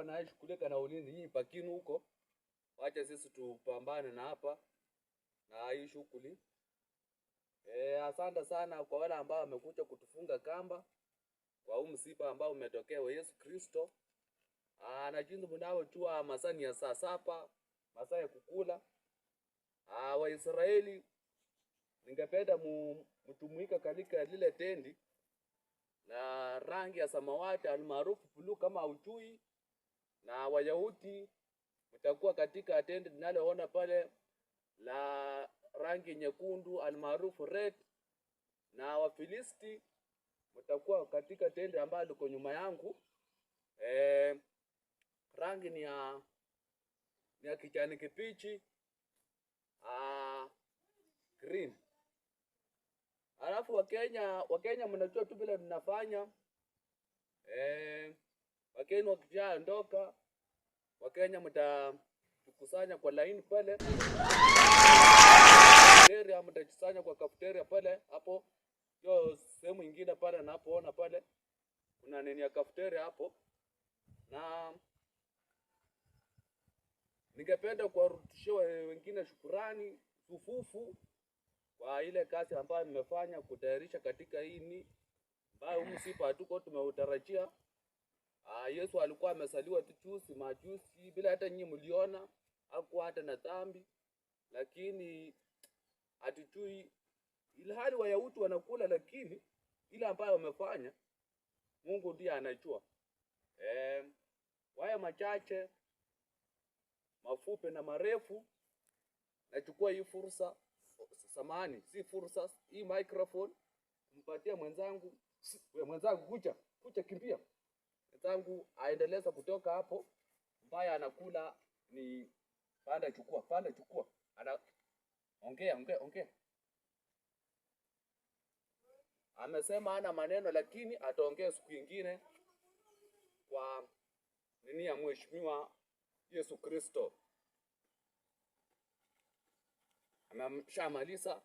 wanashughulika na ulinzi, hii pakini huko, wacha sisi tupambane na hapa na hii shughuli. Asante sana kwa wale ambao wamekuja kutufunga kamba kwa huu msiba ambao umetokea wa Yesu Kristo. Na jinsi mnavyojua masaa ni ya saa saba, masaa ya kukula. Waisraeli, ningependa mtumwika katika lile tendi na rangi ya samawati almaarufu blue kama ujui, na Wayahudi mtakuwa katika tendi linaloona pale la rangi nyekundu almaarufu red, na Wafilisti mtakuwa katika tendi ambayo liko nyuma yangu. Rangi ni ya kijani kibichi, green. Alafu Wakenya mnajua tu vile tunafanya. Wakenya wakishaondoka, Wakenya mtakusanya kwa line pale. Mtakusanya kwa cafeteria pale hapo. Hiyo sehemu nyingine pale napoona pale kuna nini ya cafeteria hapo. Na ningependa kuwarudishia wengine shukrani tufufu kwa ile kazi ambayo mmefanya kutayarisha katika hii ambayo msiba hatuko tumeutarajia. Yesu alikuwa amesaliwa tu majuzi bila hata nyinyi mliona, hakuwa hata na dhambi, lakini hatujui ile hali Wayahudi wanakula, lakini ile ambayo wamefanya Mungu ndiye anajua. Waya machache mafupi na marefu, nachukua hii fursa, samahani, si fursa, hii microphone kumpatia mwenzangu. Mwenzangu kucha kimbia. Mwenzangu aendeleza kutoka hapo. Mbaya anakula ni panda chukua. Ongea. Amesema hana maneno, lakini ataongea siku nyingine kwa nini ya Mheshimiwa Yesu Kristo. Ameshamaliza.